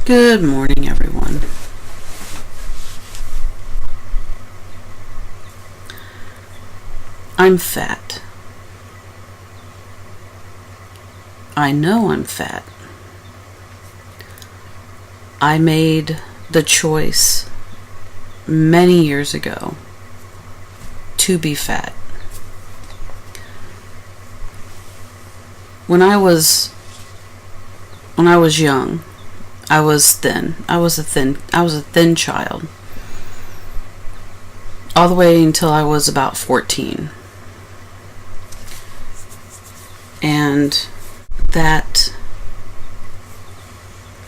Good morning, everyone. I'm fat. I know I'm fat. I made the choice many years ago to be fat. When I was young, I was thin. I was a thin child. All the way until I was about 14. And that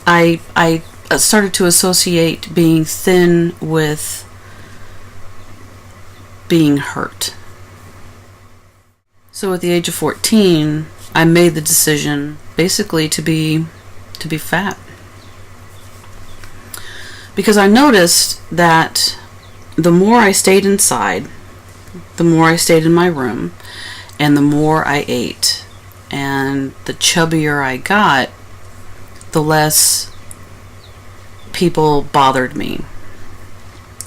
I started to associate being thin with being hurt. So at the age of 14, I made the decision basically to be fat. Because I noticed that the more I stayed inside, the more I stayed in my room, and the more I ate, and the chubbier I got, the less people bothered me.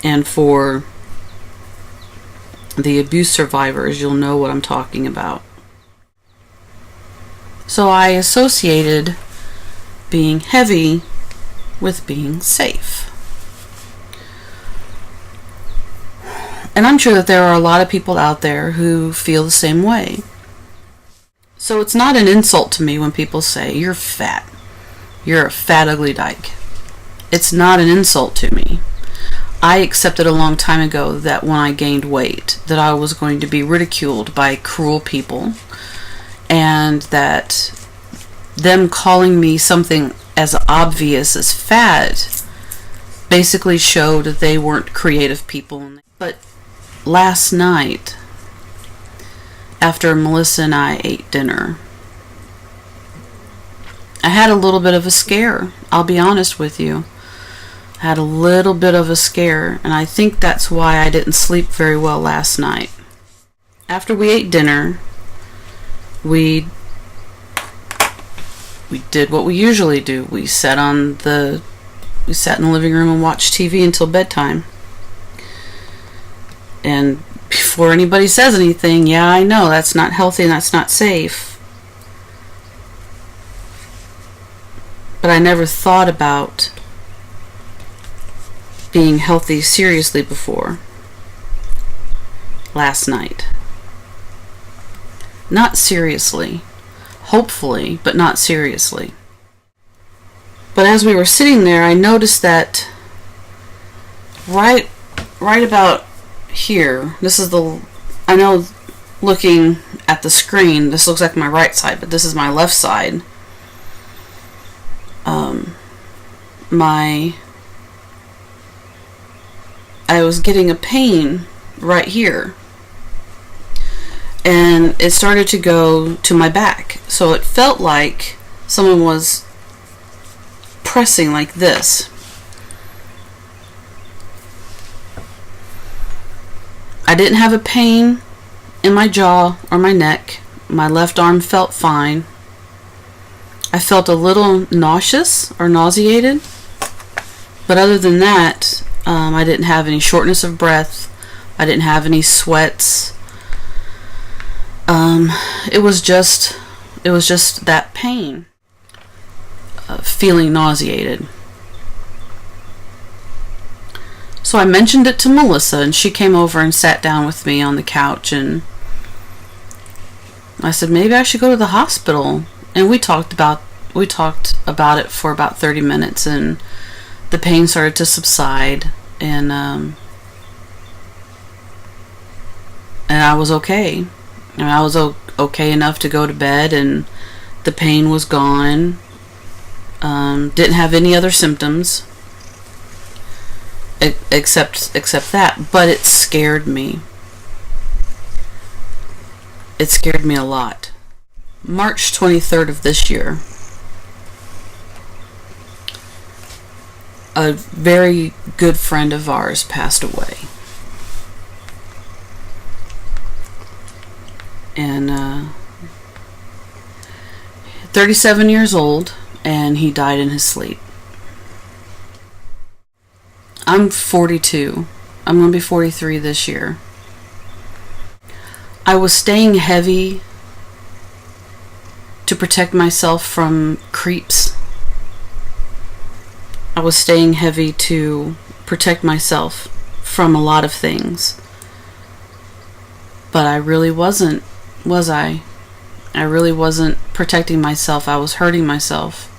And for the abuse survivors, you'll know what I'm talking about. So I associated being heavy with being safe. And I'm sure that there are a lot of people out there who feel the same way. So it's not an insult to me when people say, "You're fat. You're a fat, ugly dyke." It's not an insult to me. I accepted a long time ago that when I gained weight, that I was going to be ridiculed by cruel people, and that them calling me something as obvious as fat basically showed that they weren't creative people. But last night, after Melissa and I ate dinner, I had a little bit of a scare. I'll be honest with you. I had a little bit of a scare, and I think that's why I didn't sleep very well last night. After we ate dinner, we did what we usually do. We sat in the living room and watched TV until bedtime. And before anybody says anything, yeah, I know that's not healthy and that's not safe. But I never thought about being healthy seriously before last night. Not seriously. Hopefully, but not seriously. But as we were sitting there, I noticed that right about here, I know looking at the screen, this looks like my right side, but this is my left side. I was getting a pain right here, and it started to go to my back, so it felt like someone was pressing like this. I didn't have a pain in my jaw or my neck. My left arm felt fine. I felt a little nauseous or nauseated, but other than that, I didn't have any shortness of breath. I didn't have any sweats. It was just that pain, feeling nauseated. So I mentioned it to Melissa, and she came over and sat down with me on the couch, and I said maybe I should go to the hospital. And we talked about it for about 30 minutes, and the pain started to subside, and I was okay. I was okay enough to go to bed, and the pain was gone. Didn't have any other symptoms except that, but it scared me. It scared me a lot. March 23rd of this year, a very good friend of ours passed away. And 37 years old, and he died in his sleep. I'm 42. I'm going to be 43 this year. I was staying heavy to protect myself from creeps. I was staying heavy to protect myself from a lot of things. But I really wasn't, was I? I really wasn't protecting myself. I was hurting myself.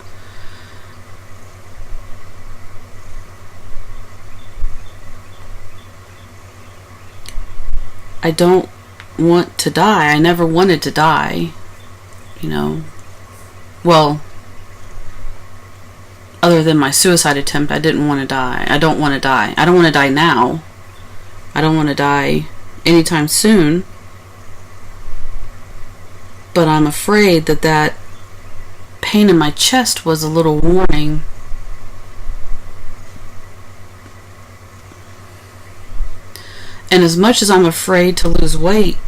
I don't want to die. I never wanted to die. You know. Well, other than my suicide attempt, I didn't want to die. I don't want to die. I don't want to die now. I don't want to die anytime soon. But I'm afraid that that pain in my chest was a little warning. And as much as I'm afraid to lose weight,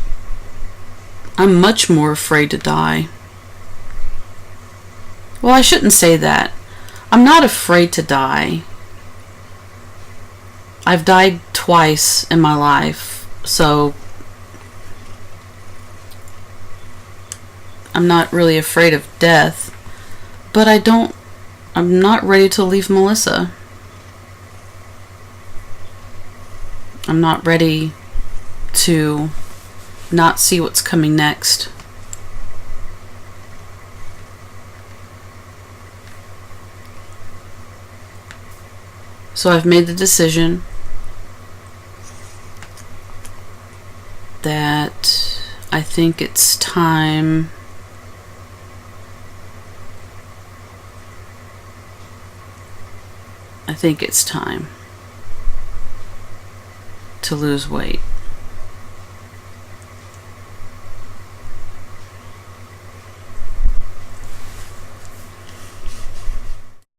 I'm much more afraid to die. Well, I shouldn't say that. I'm not afraid to die. I've died twice in my life, so I'm not really afraid of death. But I'm not ready to leave Melissa. I'm not ready to not see what's coming next. So I've made the decision that I think it's time to lose weight.